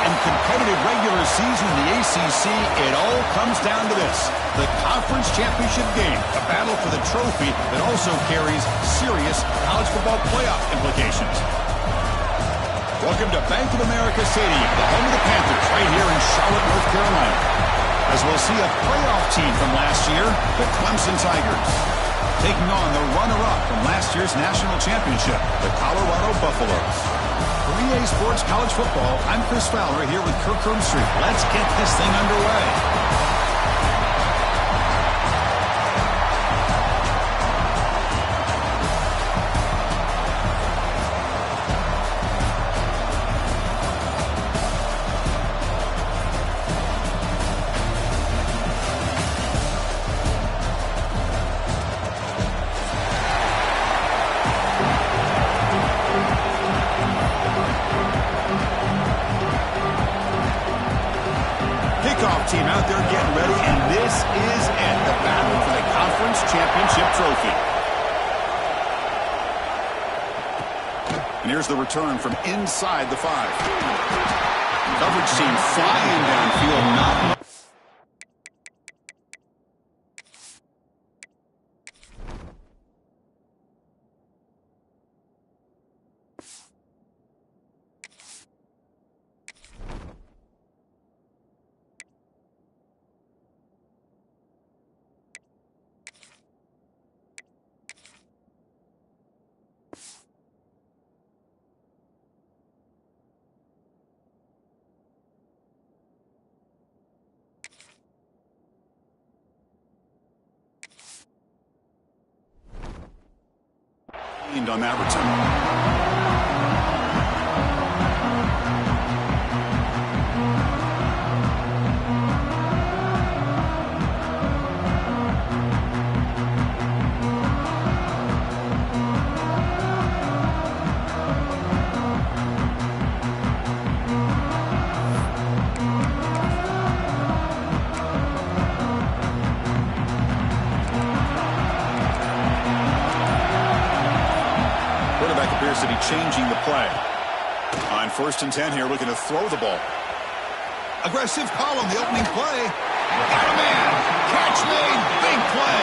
and competitive regular season in the ACC, it all comes down to this: the conference championship game, a battle for the trophy that also carries serious college football playoff implications. Welcome to Bank of America Stadium, the home of the Panthers, right here in Charlotte, North Carolina, as we'll see a playoff team from last year, the Clemson Tigers, taking on the runner-up from last year's national championship, the Colorado Buffaloes. For EA Sports College Football, I'm Chris Fowler here with Kirk Herbstreit. Let's get this thing underway. Team out there getting ready, and this is it, the battle for the conference championship trophy. And here's the return from inside the 5. Coverage team flying downfield, not much. On that return. Appears to be changing the play. On 1st and 10 here, looking to throw the ball. Aggressive call on the opening play. Got a man. Catch made. Big play.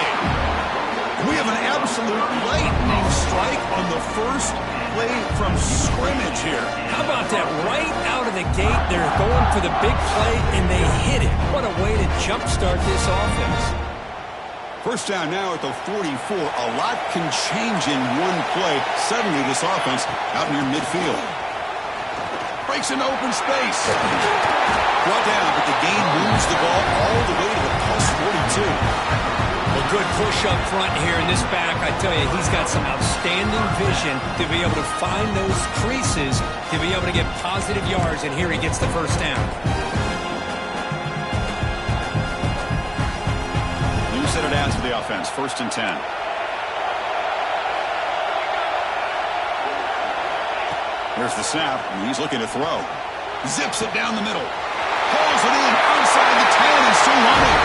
We have an absolute lightning strike on the first play from scrimmage here. How about that? Right out of the gate, they're going for the big play, and they hit it. What a way to jumpstart this offense. First down now at the 44. A lot can change in one play. Suddenly this offense out near midfield. Breaks into open space. Brought down, but the gain moves the ball all the way to the plus 42. Well, good push up front here in this back. I tell you, he's got some outstanding vision to be able to find those creases, to be able to get positive yards, and here he gets the first down. Set it out to the offense. 1st and 10. Here's the snap, and he's looking to throw. Zips it down the middle. Pulls it in outside the 10 and still running.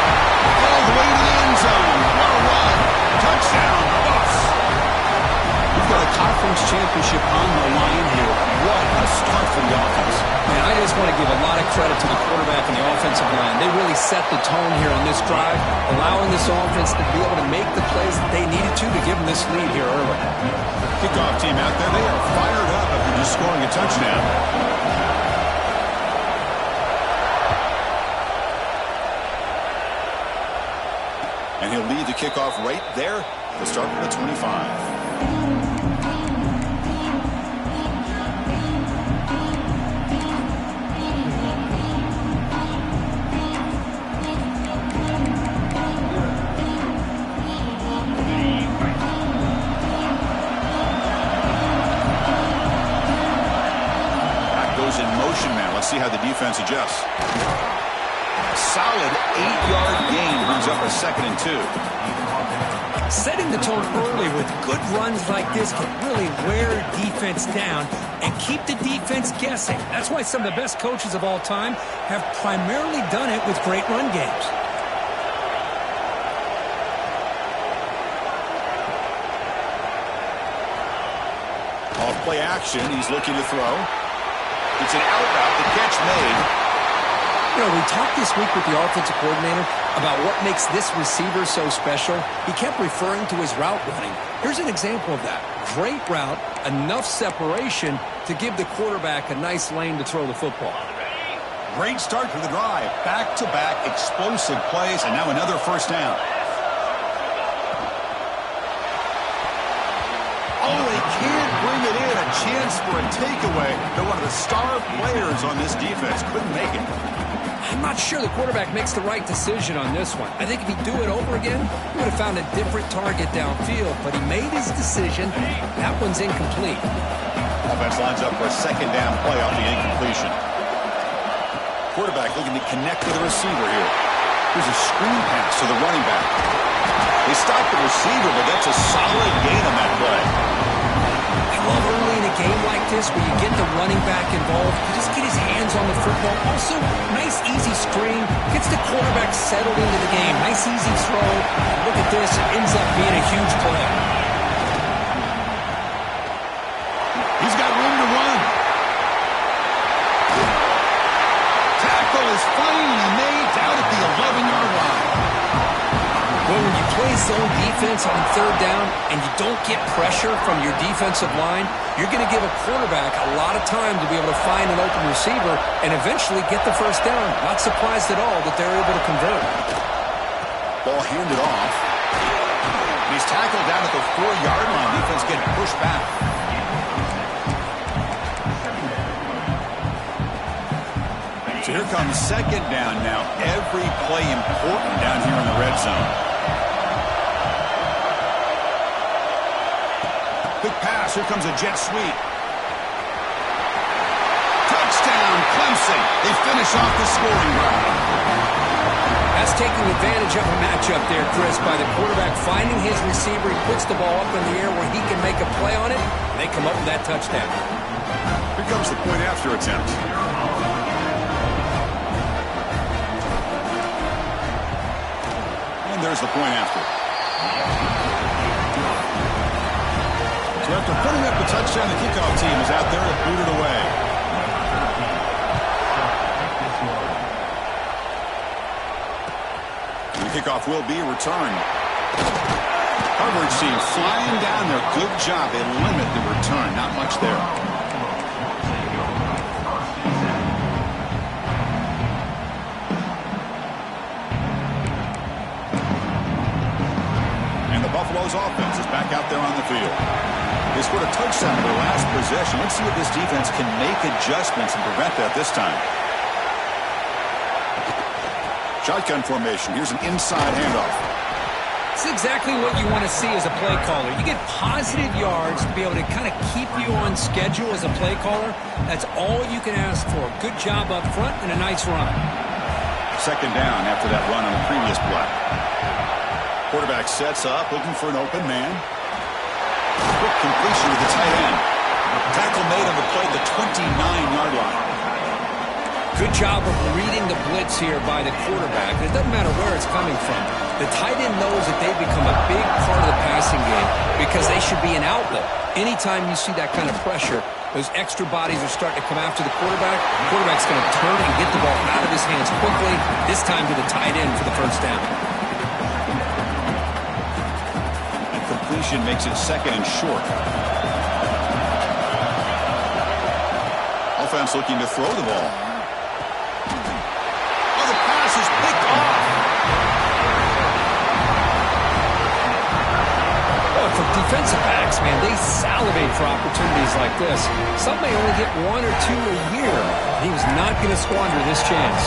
All the way to the end zone. What a run. Touchdown, Buffs. We've got a conference championship on the line here. What a start for the offense. Man, I just want to give a lot of credit to the quarterback and the offensive line. They really set the tone here on this drive, allowing this offense to be able to make the plays that they needed to give them this lead here early. Kickoff team out there, they are fired up after just scoring a touchdown. And he'll lead the kickoff right there to start with the 25. See how the defense adjusts. Solid 8-yard gain brings up a 2nd and 2. Setting the tone early with good runs like this can really wear defense down and keep the defense guessing. That's why some of the best coaches of all time have primarily done it with great run games. Off play action, he's looking to throw. It's an out route, the catch made. You know, we talked this week with the offensive coordinator about what makes this receiver so special. He kept referring to his route running. Here's an example of that. Great route, enough separation to give the quarterback a nice lane to throw the football. Great start to the drive. Back-to-back explosive plays, and now another first down. Oh, they can't bring it in. A chance for a takeaway. But one of the star players on this defense couldn't make it. I'm not sure the quarterback makes the right decision on this one. I think if he'd do it over again, he would have found a different target downfield. But he made his decision. That one's incomplete. Offense lines up for a second down play off the incompletion. Quarterback looking to connect with the receiver here. Here's a screen pass to the running back. They stop the receiver, but that's a solid gain on that play. I love early in a game like this where you get the running back involved. You just get his hands on the football. Also, nice easy screen. Gets the quarterback settled into the game. Nice easy throw. And look at this. It ends up being a huge play. He's got room to run. Tackle is finally made down at the 11-yard line. Well, when you play zone defense on third down and you don't get pressure from your defensive line, you're going to give a quarterback a lot of time to be able to find an open receiver and eventually get the first down. Not surprised at all that they're able to convert. Ball handed off. He's tackled down at the 4-yard line. Defense getting pushed back. So here comes second down now. Every play important down here in the red zone. Quick pass. Here comes a jet sweep. Touchdown, Clemson. They finish off the scoring drive. That's taking advantage of a matchup there, Chris, by the quarterback finding his receiver. He puts the ball up in the air where he can make a play on it. And they come up with that touchdown. Here comes the point after attempt. And there's the point after. So after putting up the touchdown, the kickoff team is out there to boot it away. And the kickoff will be returned. Coverage team flying down there. Good job. They limit the return. Not much there. And the Buffalo's offense is back out there on the field. They scored a touchdown in their last possession. Let's see if this defense can make adjustments and prevent that this time. Shotgun formation. Here's an inside handoff. It's exactly what you want to see as a play caller. You get positive yards to be able to kind of keep you on schedule as a play caller. That's all you can ask for. Good job up front and a nice run. Second down after that run on the previous play. Quarterback sets up, looking for an open man. Quick completion to the tight end. Tackle made on the play at the 29-yard line. Good job of reading the blitz here by the quarterback. It doesn't matter where it's coming from. The tight end knows that they've become a big part of the passing game because they should be an outlet. Anytime you see that kind of pressure, those extra bodies are starting to come after the quarterback. The quarterback's going to turn and get the ball out of his hands quickly, this time to the tight end for the first down. And completion makes it second and short. Offense looking to throw the ball. Oh, the pass is picked off. For defensive backs, man, they salivate for opportunities like this. Some may only get one or two a year. He was not going to squander this chance.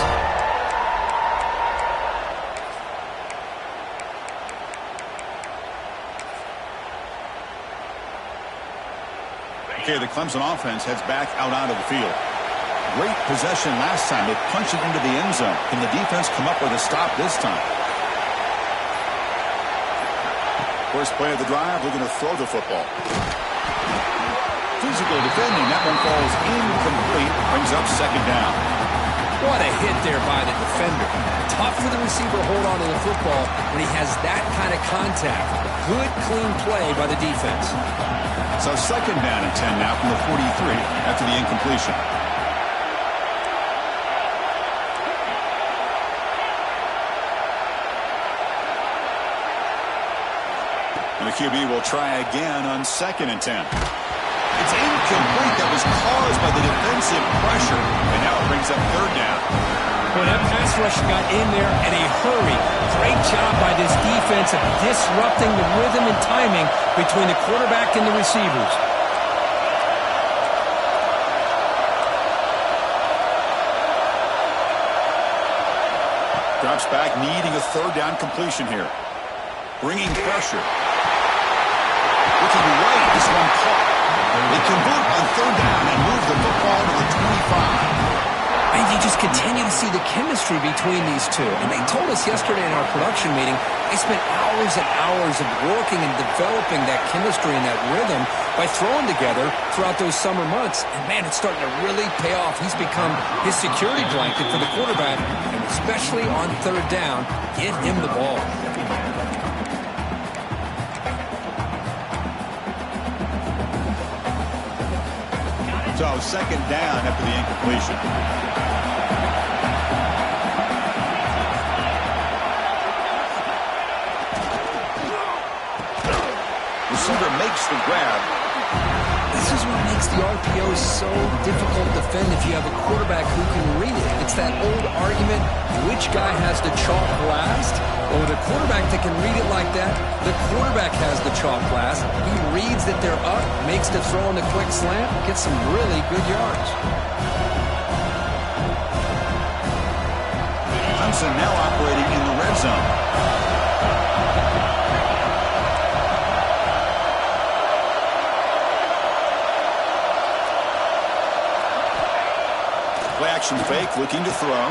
Okay, the Clemson offense heads back out onto the field. Great possession last time. They punched it into the end zone. Can the defense come up with a stop this time? First play of the drive, looking to throw the football. Physical defending. That one falls incomplete. Brings up second down. What a hit there by the defender. Tough for the receiver to hold on to the football when he has that kind of contact. Good, clean play by the defense. So second down and 10 now from the 43 after the incompletion. The QB will try again on 2nd and 10. It's incomplete. That was caused by the defensive pressure, and now it brings up 3rd down. Well, that pass rush got in there in a hurry. Great job by this defense of disrupting the rhythm and timing between the quarterback and the receivers. Drops back, needing a 3rd down completion here. Bringing pressure. Looking right, this one caught. They convert on 3rd down and move the football to the 25. And you just continue to see the chemistry between these two. And they told us yesterday in our production meeting, they spent hours and hours of working and developing that chemistry and that rhythm by throwing together throughout those summer months. And, man, it's starting to really pay off. He's become his security blanket for the quarterback, and especially on 3rd down, get him the ball. So 2nd down after the incompletion. Receiver makes the grab. This is what makes the RPO so difficult to defend if you have a quarterback who can read it. It's that old argument, which guy has the chalk last? Well, with a quarterback that can read it like that, the quarterback has the chalk last. He reads that they're up, makes the throw on the quick slant, gets some really good yards. Clemson now operating in the red zone. Play-action fake, looking to throw.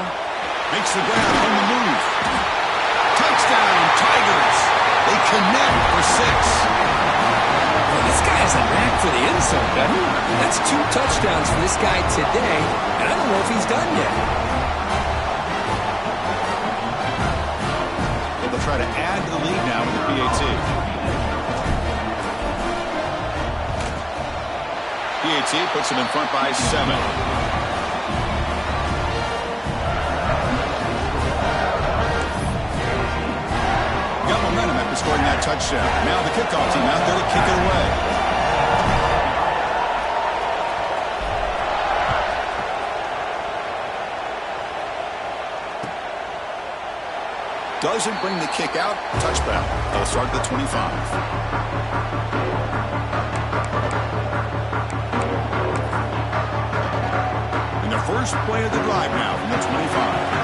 Makes the grab on the move. Touchdown, Tigers. They connect for 6. Well, this guy has a knack for the end zone, doesn't he? That's 2 touchdowns for this guy today, and I don't know if he's done yet. Well, they'll try to add to the lead now with the PAT. PAT puts them in front by 7. Got momentum after scoring that touchdown. Now the kickoff team out there to kick it away. Doesn't bring the kick out. Touchback. They'll start at the 25. And the first play of the drive now from the 25.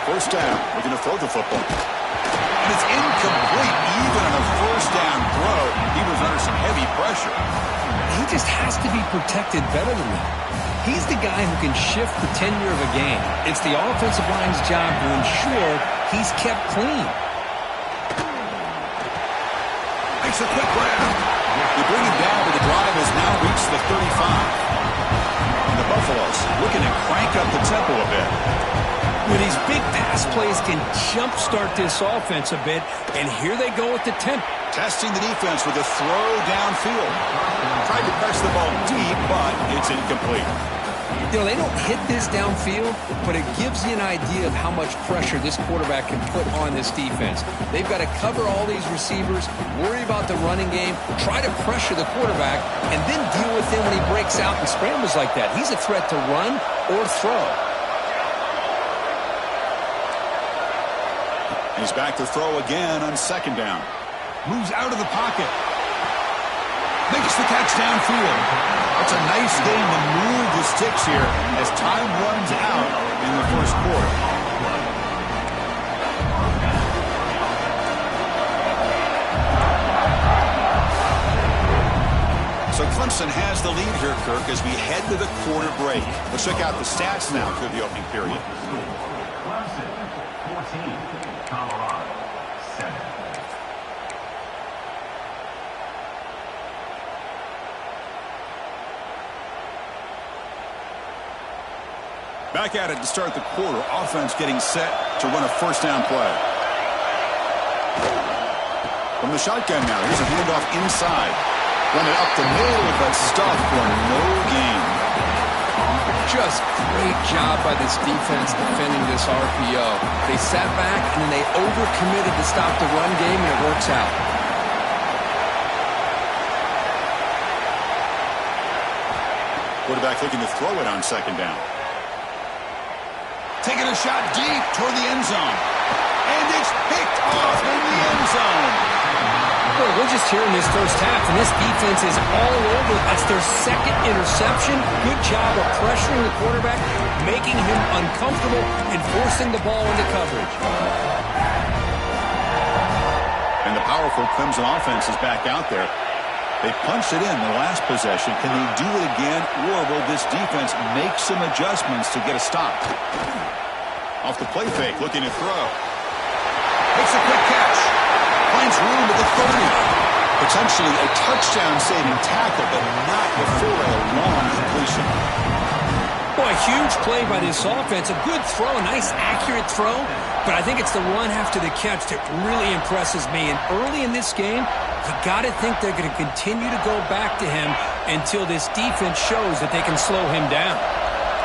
First down, looking to throw the football. And it's incomplete. Even on a first down throw, he was under some heavy pressure. He just has to be protected better than that. He's the guy who can shift the tenure of a game. It's the offensive line's job to ensure he's kept clean. Makes a quick grab. They bring him down, but the drive has now reached the 35. And the Buffaloes looking to crank up the tempo a bit. With these big pass plays can jumpstart this offense a bit, and here they go with the tempo. Testing the defense with a throw downfield. Tried to press the ball deep, but it's incomplete. You know, they don't hit this downfield, but it gives you an idea of how much pressure this quarterback can put on this defense. They've got to cover all these receivers, worry about the running game, try to pressure the quarterback, and then deal with him when he breaks out and scrambles like that. He's a threat to run or throw. He's back to throw again on 2nd down. Moves out of the pocket. Makes the catch downfield. That's a nice game to move the sticks here as time runs out in the first quarter. So Clemson has the lead here, Kirk, as we head to the quarter break. Let's check out the stats now through the opening period. Clemson 14, Colorado 7. Back at it to start the quarter. Offense getting set to run a first down play. From the shotgun now, here's a handoff inside. Run it up the middle, but stuffed for no gain. Just great job by this defense defending this RPO. They sat back and then they overcommitted to stop the run game, and it works out. Quarterback looking to throw it on second down. Taking a shot deep toward the end zone. And it's picked off in the end zone. Well, we're just here in this first half, and this defense is all over. That's their second interception. Good job of pressuring the quarterback, making him uncomfortable, and forcing the ball into coverage. And the powerful Clemson offense is back out there. They punched it in the last possession. Can they do it again, or will this defense make some adjustments to get a stop? Off the play fake, looking to throw. Makes a quick catch. Finds room at the 30. Potentially a touchdown-saving tackle, but not before a long completion. Boy, a huge play by this offense. A good throw, a nice accurate throw. But I think it's the run after the catch that really impresses me. And early in this game, you got to think they're going to continue to go back to him until this defense shows that they can slow him down.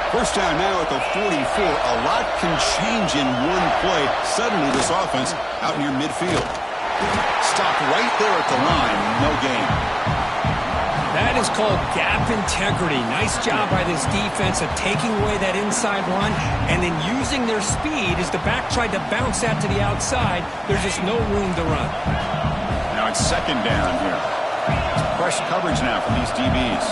First down now at the 44. A lot can change in one play. Suddenly this offense out near midfield. Stopped right there at the line. No gain. That is called gap integrity. Nice job by this defense of taking away that inside run and then using their speed as the back tried to bounce that to the outside. There's just no room to run. Now it's second down here. Fresh coverage now from these DBs.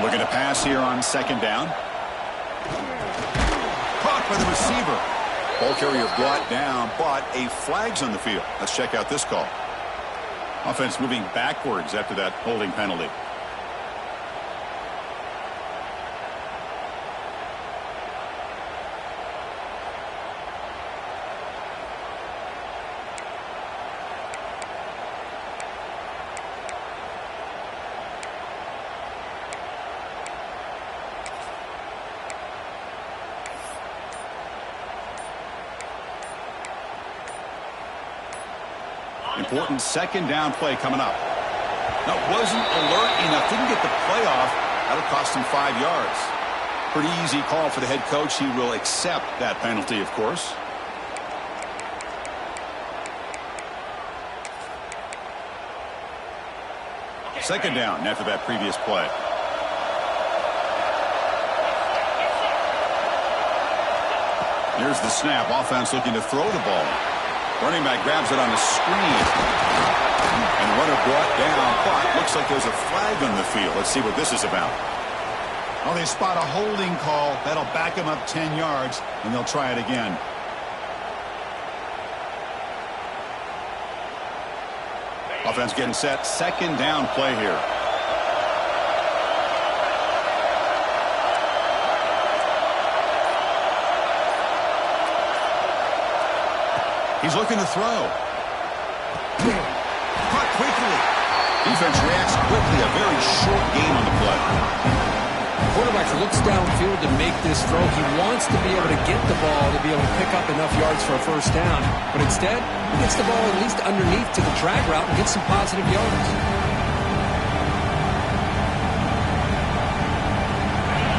Looking to pass here on second down. Caught by the receiver. Ball carrier brought down, but a flag's on the field. Let's check out this call. Offense moving backwards after that holding penalty. Important second down play coming up. Now, wasn't alert enough. Didn't get the play off. That'll cost him 5 yards. Pretty easy call for the head coach. He will accept that penalty, of course. Second down after that previous play. Here's the snap. Offense looking to throw the ball. Running back grabs it on the screen. And runner brought down, but looks like there's a flag on the field. Let's see what this is about. Oh, they spot a holding call. That'll back him up 10 yards, and they'll try it again. Offense getting set. Second down play here. He's looking to throw. Caught quickly. Defense reacts quickly. A very short game on the play. The quarterback looks downfield to make this throw. He wants to be able to get the ball to be able to pick up enough yards for a first down. But instead, he gets the ball at least underneath to the drag route and gets some positive yards.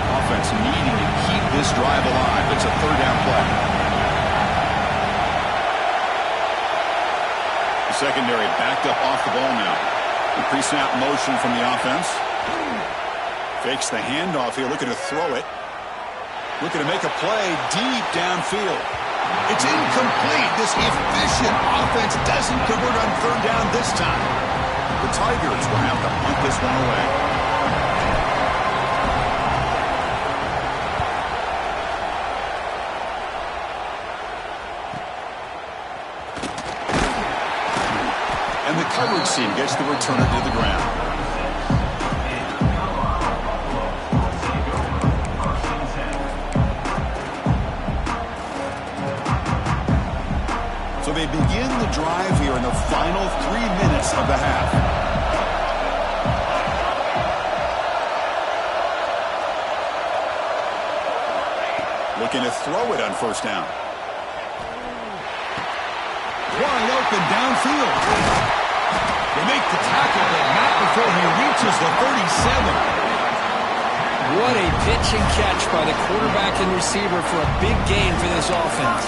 Offense needing to keep this drive alive. It's a third down play. Secondary backed up off the ball now. The pre-snap motion from the offense. Fakes the handoff here, looking to throw it. Looking to make a play deep downfield. It's incomplete. This efficient offense doesn't convert on third down this time. The Tigers will have to punt this one away. And the coverage team gets the returner to the ground. So they begin the drive here in the final 3 minutes of the half. Looking to throw it on first down. Wide open downfield. They make the tackle, but not before he reaches the 37. What a pitch and catch by the quarterback and receiver for a big gain for this offense.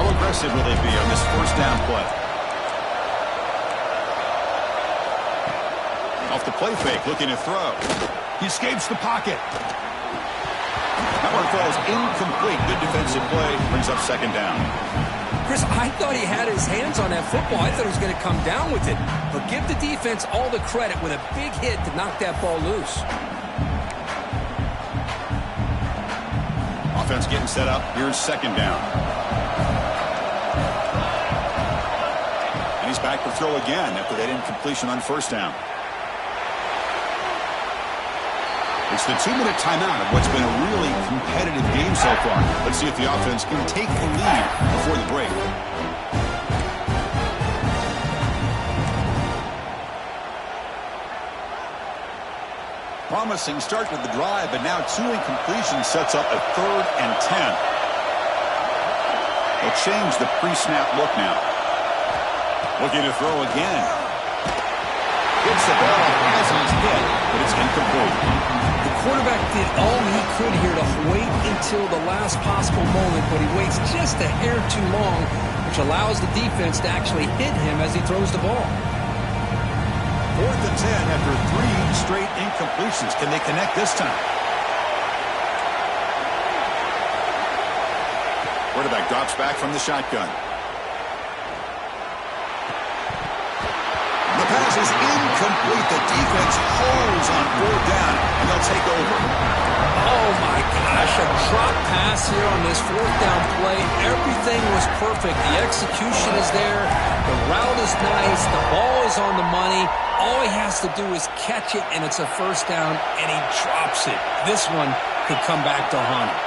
How aggressive will they be on this first down play? Off the play fake, looking to throw. He escapes the pocket. That one falls incomplete. Good defensive play. Brings up second down. Chris, I thought he had his hands on that football. I thought he was going to come down with it. But give the defense all the credit with a big hit to knock that ball loose. Offense getting set up. Here's second down. And he's back to throw again after that incompletion on first down. It's the 2-minute timeout of what's been a really competitive game so far. Let's see if the offense can take the lead before the break. Promising start to the drive, but now 2 incompletions sets up a 3rd and 10. They'll change the pre-snap look now. Looking to throw again. Hits the ball as he's hit, but it's incomplete. The quarterback did all he could here to wait until the last possible moment, but he waits just a hair too long, which allows the defense to actually hit him as he throws the ball. 4th and 10 after 3 straight incompletions. Can they connect this time? Quarterback drops back from the shotgun. The pass is incomplete. The defense holds on 4th down, and they'll take over. Oh, my gosh, a drop pass here on this 4th down play. Everything was perfect. The execution is there. The route is nice. The ball is on the money. All he has to do is catch it, and it's a first down, and he drops it. This one could come back to haunt him.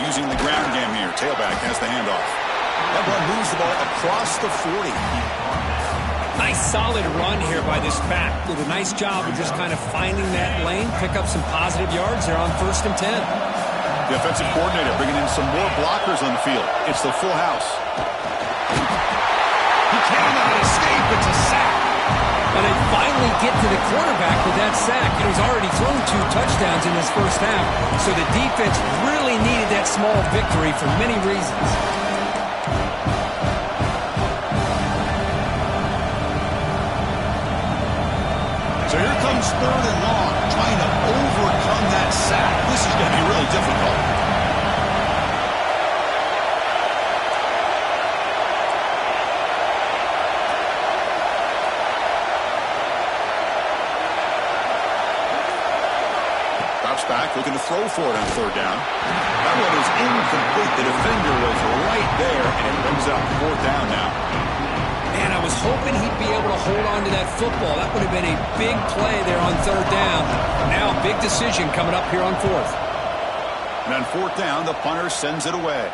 Using the ground game here. Tailback has the handoff. That one moves the ball across the 40. Nice solid run here by this back. Did a nice job of just kind of finding that lane, pick up some positive yards there on 1st and 10. The offensive coordinator bringing in some more blockers on the field. It's the full house. He cannot escape. It's a sack. And they finally get to the quarterback with that sack. He's already thrown 2 touchdowns in his first half, so the defense really needed that small victory for many reasons. So here comes 3rd and long, trying to overcome that sack. This is going to be really difficult. Drops back, looking to throw for it on 3rd down. That one is incomplete. The defender was right there, and it brings up 4th down now. And I was hoping he'd be able to hold on to that football. That would have been a big play there on 3rd down. Now a big decision coming up here on 4th. And on 4th down, the punter sends it away.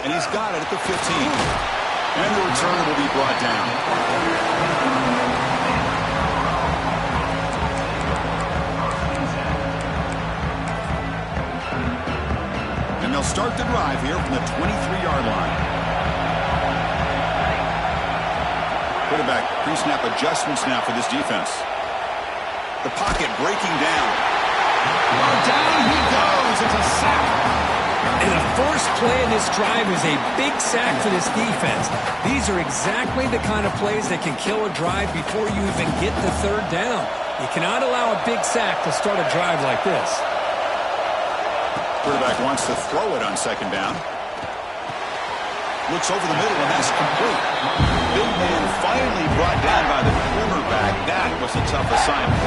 And he's got it at the 15. And the return will be brought down. And they'll start the drive here from the 23-yard line. Quarterback pre-snap adjustments now for this defense. The pocket breaking down. Well, down he goes. It's a sack. And the first play in this drive is a big sack for this defense. These are exactly the kind of plays that can kill a drive before you even get the 3rd down. You cannot allow a big sack to start a drive like this. Quarterback wants to throw it on 2nd down. Looks over the middle, and that's complete. Big man finally brought down by the cornerback. That was a tough assignment.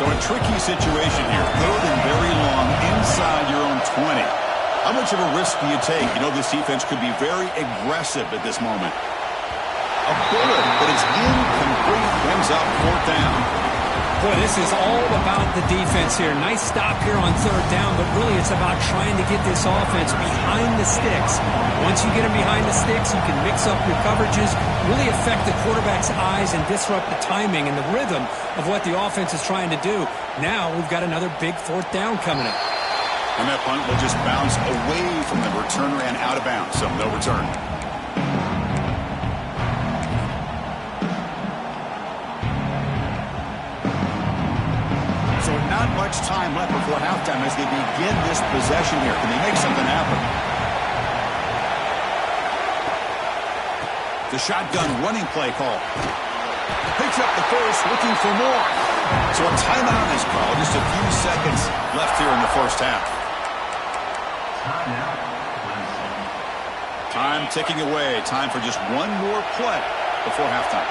So a tricky situation here. 3rd and very long inside your own 20. How much of a risk do you take? You know this defense could be very aggressive at this moment. A bullet, but it's incomplete. Brings up 4th down. Boy, this is all about the defense here. Nice stop here on 3rd down, but really it's about trying to get this offense behind the sticks. Once you get them behind the sticks, you can mix up your coverages, really affect the quarterback's eyes and disrupt the timing and the rhythm of what the offense is trying to do. Now we've got another big 4th down coming up. And that punt will just bounce away from the returner and out of bounds, so no return. So not much time left before halftime as they begin this possession here. Can they make something happen? The shotgun running play call. Picks up the first, looking for more. So a timeout is called. Just a few seconds left here in the first half. Time ticking away. Time for just one more play before halftime.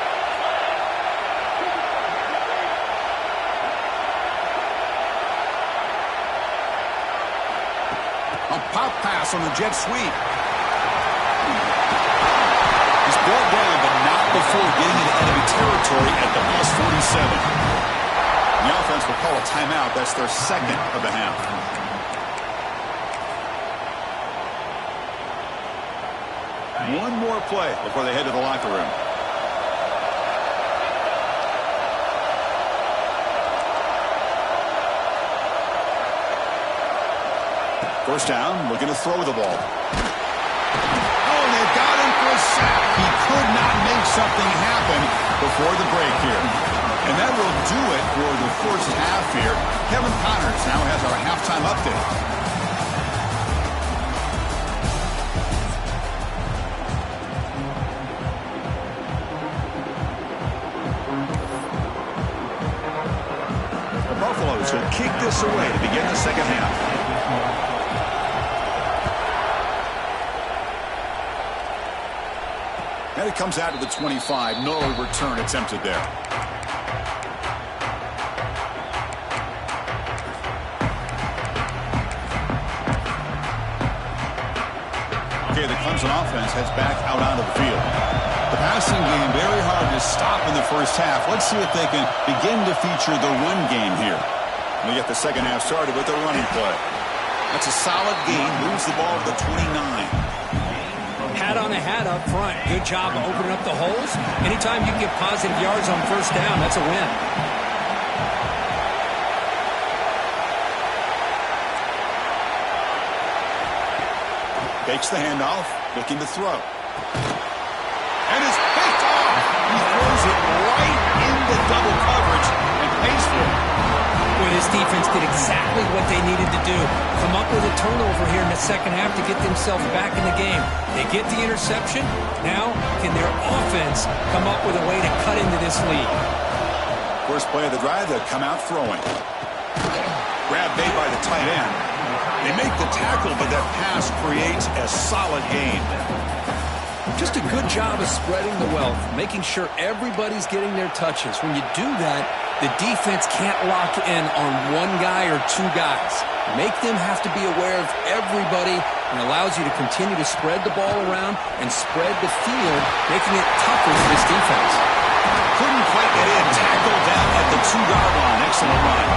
A pop pass on the jet sweep. He's brought down, but not before getting into enemy territory at the plus 47. The offense will call a timeout. That's their second of the half. One more play before they head to the locker room. First down, looking to throw the ball. Oh, they've got him for a sack. He could not make something happen before the break here. And that will do it for the first half here. Kevin Connors now has our halftime update. Buffaloes will kick this away to begin the second half. And it comes out to the 25. No return attempted there. Okay, the Clemson offense heads back out onto the field. The passing game very hard to stop in the first half. Let's see if they can begin to feature the run game here. We get the second half started with a running play. That's a solid gain. Moves the ball to the 29. Hat on a hat up front. Good job of opening up the holes. Anytime you can get positive yards on first down, that's a win. Takes the handoff, looking to throw. And is picked off. He throws it right into double coverage and pays for it. Boy, this defense did exactly what they needed to do. Come up with a turnover here in the second half to get themselves back in the game. They get the interception. Now, can their offense come up with a way to cut into this lead? First play of the drive, they'll come out throwing. Grab made by the tight end. They make the tackle, but that pass creates a solid gain. Just a good job of spreading the wealth, making sure everybody's getting their touches. When you do that, the defense can't lock in on one guy or two guys. Make them have to be aware of everybody and allows you to continue to spread the ball around and spread the field, making it tougher for this defense. Couldn't quite get in. Tackled down at the 2-yard line. Excellent run.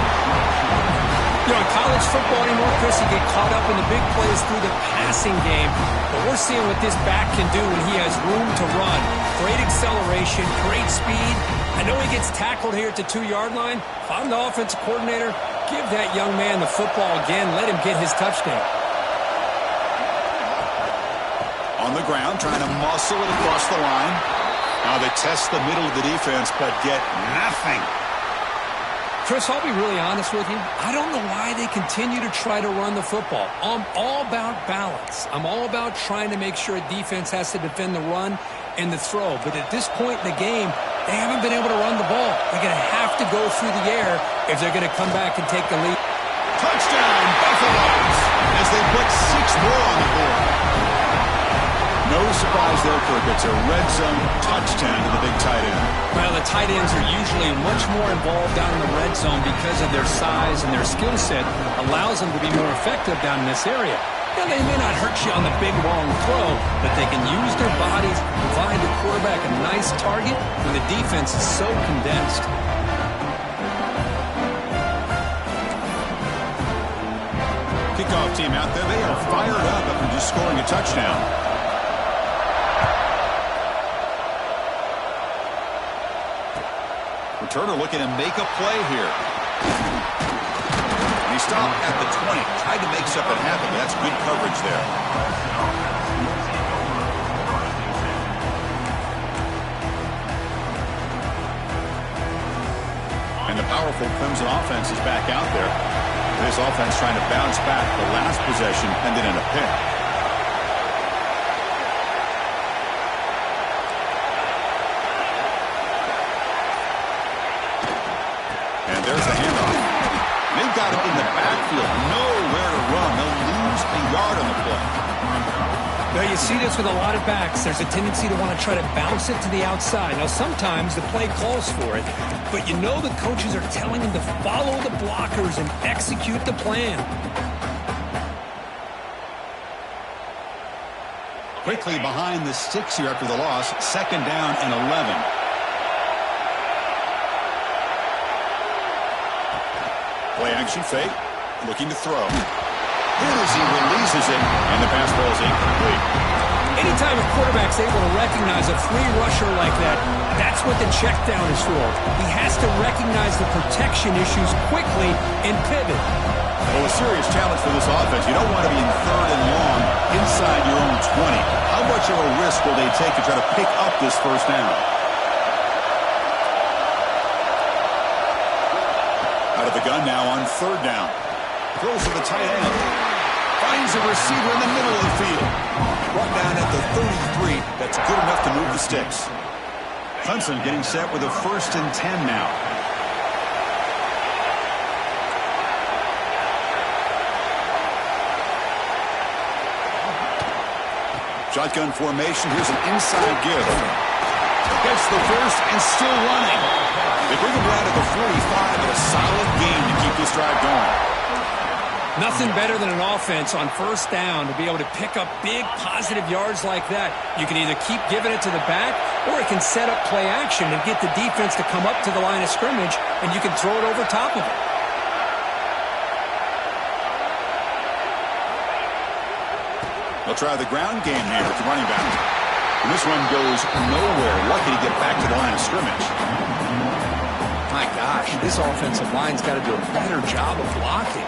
You know, in college football anymore, Chris, you get caught up in the big plays through the passing game. But we're seeing what this back can do when he has room to run. Great acceleration, great speed. I know he gets tackled here at the 2-yard line. If I'm the offensive coordinator, give that young man the football again. Let him get his touchdown. On the ground, trying to muscle it across the line. Now they test the middle of the defense, but get nothing. Chris, I'll be really honest with you. I don't know why they continue to try to run the football. I'm all about balance. I'm all about trying to make sure a defense has to defend the run and the throw. But at this point in the game, they haven't been able to run the ball. They're going to have to go through the air if they're going to come back and take the lead. Touchdown, Buffaloes, as they put 6 more on the board. No surprise there, Kirk. It's a red zone touchdown to the big tight end. Well, the tight ends are usually much more involved down in the red zone because of their size and their skill set allows them to be more effective down in this area. Now, they may not hurt you on the big, long throw, but they can use their bodies to provide the quarterback a nice target when the defense is so condensed. Kickoff team out there. They are fired up after just scoring a touchdown. Returner looking to make a play here. He He stopped at the 20. Tried to make something happen, but that's good coverage there. And the powerful Clemson offense is back out there. This offense trying to bounce back. The last possession ended in a pick. And there's the handoff. They've got him in the backfield. Nowhere to run. They'll lose a yard on the play. Now, you see this with a lot of backs. There's a tendency to want to try to bounce it to the outside. Now, sometimes the play calls for it, but you know the coaches are telling them to follow the blockers and execute the plan. Quickly behind the sticks here after the loss. 2nd down and 11. Play action fake. Looking to throw. Here as he releases it, and the pass ball is incomplete. Anytime a quarterback's able to recognize a free rusher like that, that's what the check down is for. He has to recognize the protection issues quickly and pivot. Well, a serious challenge for this offense. You don't want to be in 3rd and long inside your own 20. How much of a risk will they take to try to pick up this 1st down? Out of the gun now on 3rd down. Throws to the tight end. Finds a receiver in the middle of the field. Brought down at the 33. That's good enough to move the sticks. Clemson getting set with a 1st and 10 now. Shotgun formation. Here's an inside give. Gets the first and still running. They bring him down to the 45 and a solid game to keep this drive going. Nothing better than an offense on 1st down to be able to pick up big positive yards like that. You can either keep giving it to the back, or it can set up play action and get the defense to come up to the line of scrimmage, and you can throw it over top of it. They'll try the ground game here with the running back. And this one goes nowhere. Lucky to get back to the line of scrimmage. My gosh, this offensive line's got to do a better job of blocking.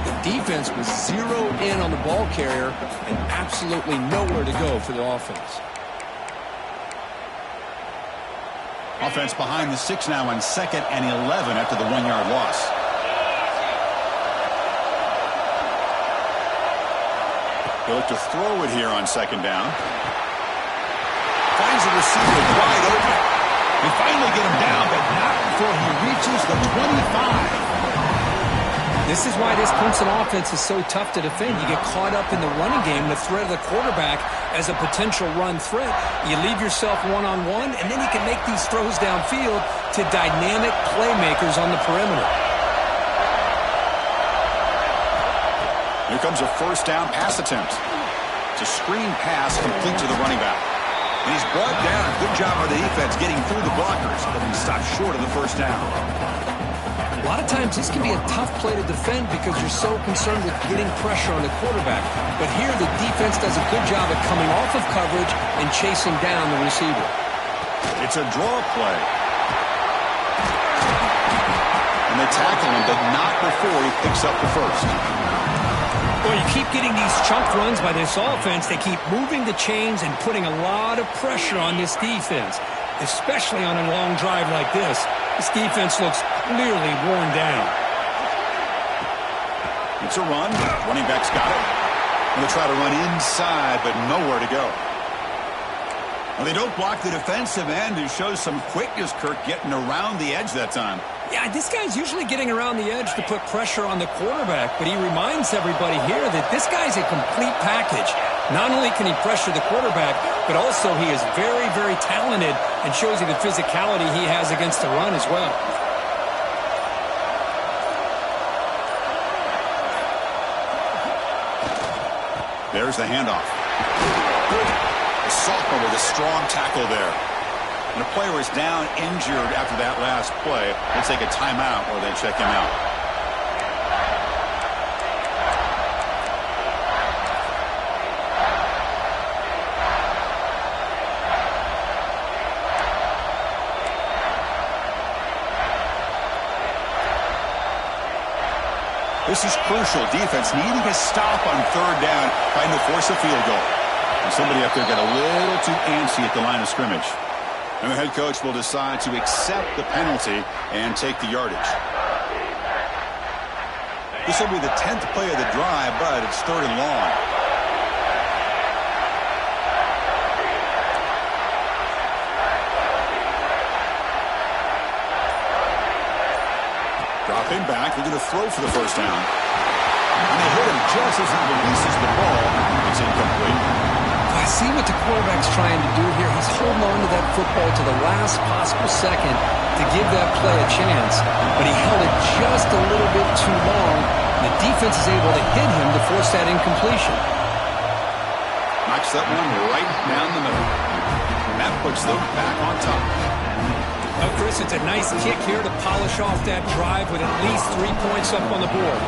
The defense was zeroed in on the ball carrier and absolutely nowhere to go for the offense. Offense behind the 6 now on 2nd and 11 after the 1-yard loss. They look to throw it here on 2nd down. Finds the receiver wide open. They finally get him down, but not before he reaches the 25. This is why this Clemson offense is so tough to defend. You get caught up in the running game, the threat of the quarterback as a potential run threat. You leave yourself one-on-one, and then you can make these throws downfield to dynamic playmakers on the perimeter. Here comes a 1st down pass attempt. It's a screen pass complete to the running back. And he's brought down. Good job by the defense getting through the blockers, but he stopped short of the 1st down. A lot of times this can be a tough play to defend because you're so concerned with getting pressure on the quarterback. But here the defense does a good job at coming off of coverage and chasing down the receiver. It's a draw play. And they tackle him, but not before he picks up the 1st. Well, you keep getting these chunk runs by this offense. They keep moving the chains and putting a lot of pressure on this defense, especially on a long drive like this. This defense looks clearly worn down. It's a run. Running back's got it. And they'll try to run inside, but nowhere to go. Well, they don't block the defensive end, who shows some quickness, Kirk, getting around the edge that time. Yeah, this guy's usually getting around the edge to put pressure on the quarterback, but he reminds everybody here that this guy's a complete package. Not only can he pressure the quarterback, but also he is very, very talented and shows you the physicality he has against the run as well. There's the handoff. The sophomore with a strong tackle there. And the player is down injured after that last play. They take a timeout or they check him out. This is crucial. Defense needing a stop on third down, trying to force a field goal. And somebody up there got a little too antsy at the line of scrimmage. And the head coach will decide to accept the penalty and take the yardage. This will be the 10th play of the drive, but it's 3rd and long. Dropping back, looking to throw for the first down. And they hit him just as he releases the ball. It's incomplete. I see what the quarterback's trying to do here. He's holding on to that football to the last possible second to give that play a chance, but he held it just a little bit too long. The defense is able to hit him to force that incompletion. Knocks that one right down the middle. And that puts them back on top. Oh, Chris, it's a nice kick here to polish off that drive with at least 3 points up on the board.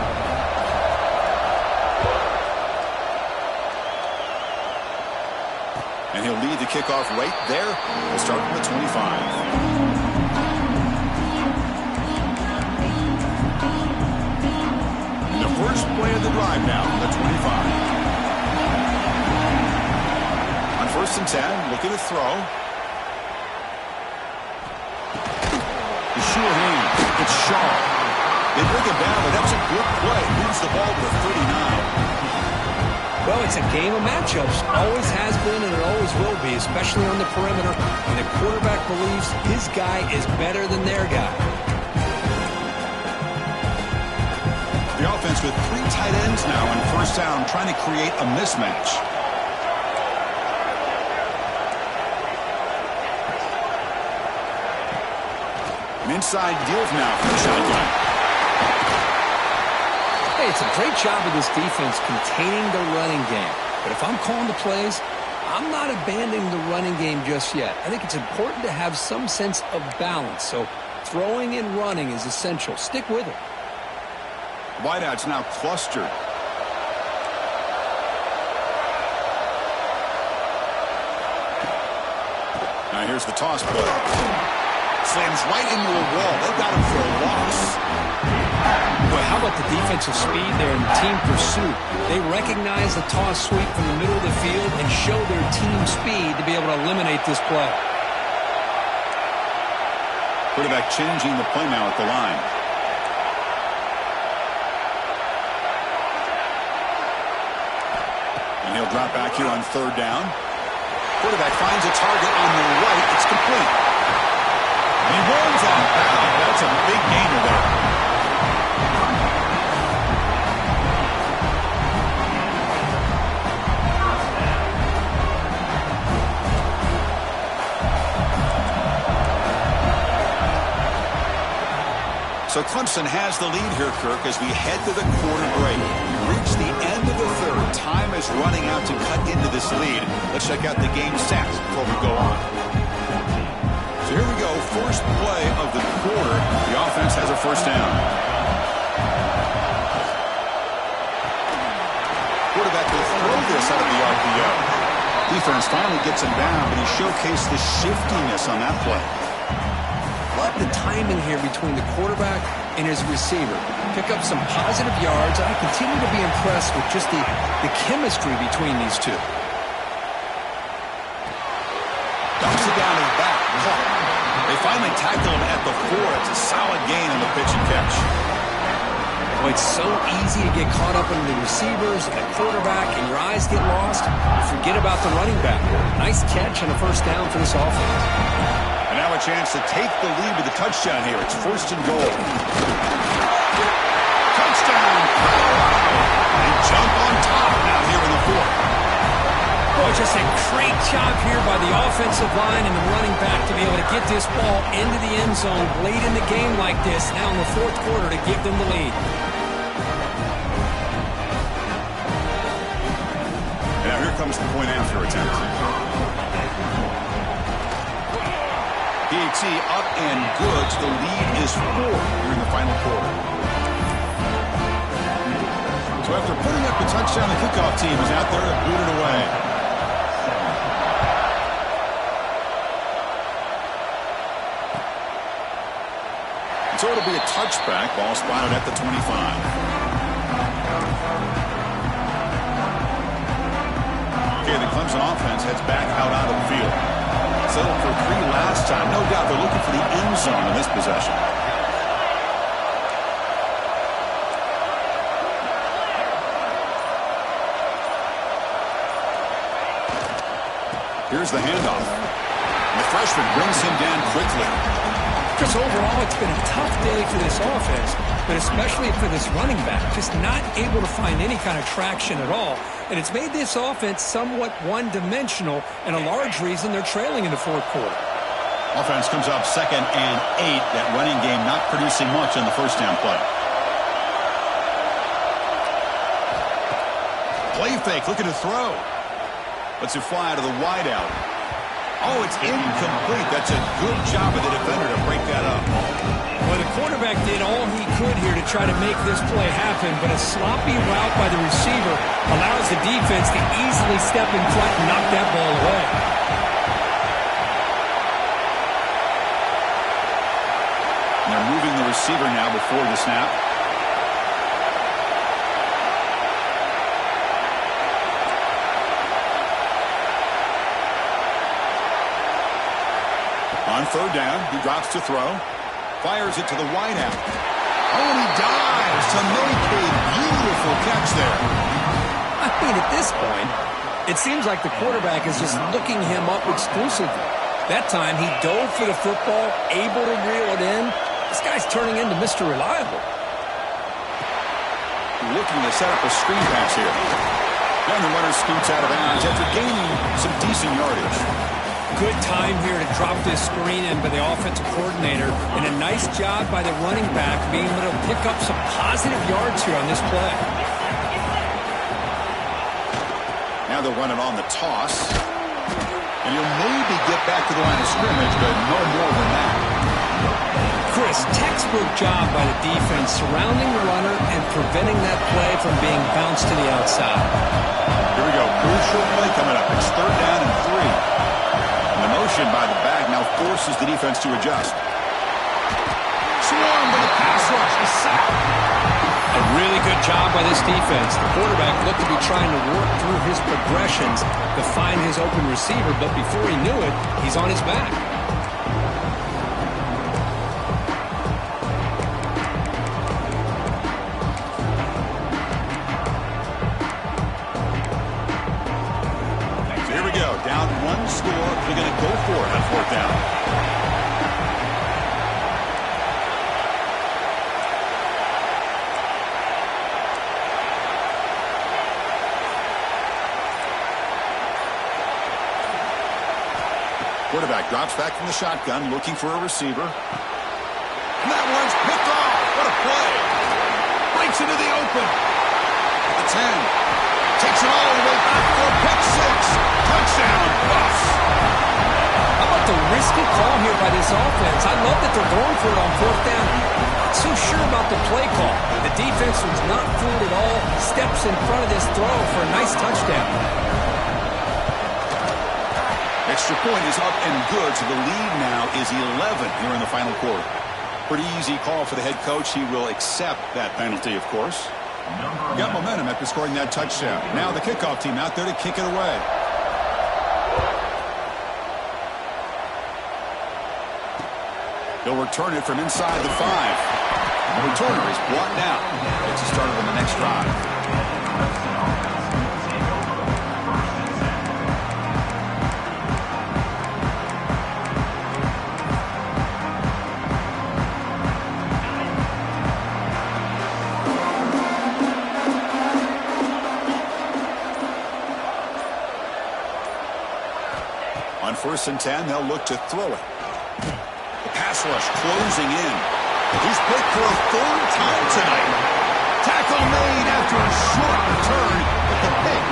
And he'll lead the kickoff right there. We'll start from the 25. The first play of the drive now, the 25. On 1st and 10, looking to throw. The sure hand, it's Shaw. They bring him down, but that's a good play. Moves the ball to the 39. Well, it's a game of matchups. Always has been and it always will be, especially on the perimeter. And the quarterback believes his guy is better than their guy. The offense with 3 tight ends now in 1st down, trying to create a mismatch. An inside deal now from the shotgun. Hey, it's a great job of this defense containing the running game. But if I'm calling the plays, I'm not abandoning the running game just yet. I think it's important to have some sense of balance. So throwing and running is essential. Stick with it. Wideouts now clustered. Now here's the toss play. Slams right into a wall. They got him for a loss. Boy, how about the defensive speed there in team pursuit? They recognize the toss sweep from the middle of the field and show their team speed to be able to eliminate this play. Quarterback changing the play now at the line. And he'll drop back here on 3rd down. Quarterback finds a target on the right. It's complete. And he rolls out of bounds. That's a big gainer there. So Clemson has the lead here, Kirk, as we head to the quarter break. Reach the end of the 3rd. Time is running out to cut into this lead. Let's check out the game stats before we go on. So here we go. First play of the quarter. The offense has a 1st down. Quarterback will throw this out of the RPO. Defense finally gets him down, but he showcased the shiftiness on that play. Love the timing here between the quarterback and his receiver. Pick up some positive yards. I continue to be impressed with just the chemistry between these two. Dumps it down his back. They finally tackle him at the 4. It's a solid gain on the pitch and catch. Well, it's so easy to get caught up in the receivers and the quarterback, and your eyes get lost. You forget about the running back. Nice catch and a 1st down for this offense. And now a chance to take the lead with a touchdown here. It's 1st and goal. Touchdown! They jump on top now here in the 4th. Oh, just a great job here by the offensive line and the running back to be able to get this ball into the end zone late in the game like this, now in the 4th quarter, to give them the lead. And now here comes the point after attempt. PAT up and good. So the lead is 4 here in the final quarter. So after putting up the touchdown, the kickoff team is out there to boot it away. So it'll be a touchback. Ball spotted at the 25. Okay, the Clemson offense heads back out onto the field. Settled for 3 last time. No doubt they're looking for the end zone in this possession. Here's the handoff. And the freshman brings him down quickly. Because overall, it's been a tough day for this offense, but especially for this running back. Just not able to find any kind of traction at all. And it's made this offense somewhat one-dimensional, and a large reason they're trailing in the fourth quarter. Offense comes up 2nd and 8. That running game not producing much on the first down play. Play fake, looking to throw. Lets it fly to the wideout. Oh, it's incomplete. That's a good job of the defender to break that up. Well, the quarterback did all he could here to try to make this play happen, but a sloppy route by the receiver allows the defense to easily step in front and knock that ball away. And they're moving the receiver now before the snap. On 3rd down, he drops to throw. Fires it to the wideout. Oh, and he dives to make a beautiful catch there. I mean, at this point, it seems like the quarterback is just looking him up exclusively. That time, he dove for the football, able to reel it in. This guy's turning into Mr. Reliable. Looking to set up a screen pass here. And the runner scoots out of bounds after gaining some decent yardage. Good time here to drop this screen in by the offensive coordinator, and a nice job by the running back being able to pick up some positive yards here on this play. Now they'll run it on the toss. And he'll maybe get back to the line of scrimmage, but no more than that. Chris, textbook job by the defense surrounding the runner and preventing that play from being bounced to the outside. Here we go. Crucial play coming up. It's 3rd down and 3. The motion by the back now forces the defense to adjust. Swarm with a pass rush. A sack. A really good job by this defense. The quarterback looked to be trying to work through his progressions to find his open receiver, but before he knew it, he's on his back. Down 1 score. They're going to go for it on 4th down. Quarterback drops back from the shotgun, looking for a receiver. And that one's picked off. What a play. Breaks into the open. At the 10. Takes it all the way back for a pick 6. Touchdown, Buffs. How about the risky call here by this offense? I love that they're going for it on 4th down. Not so sure about the play call. The defense was not fooled at all. Steps in front of this throw for a nice touchdown. Extra point is up and good, so the lead now is 11 here in the final quarter. Pretty easy call for the head coach. He will accept that penalty, of course. Got momentum after scoring that touchdown. Now the kickoff team out there to kick it away. They'll return it from inside the 5. The returner is brought down. Gets it started on the next drive. On 1st and 10, they'll look to throw it. The pass rush closing in. He's picked for a 3rd time tonight. Tackle made after a short return, but the pick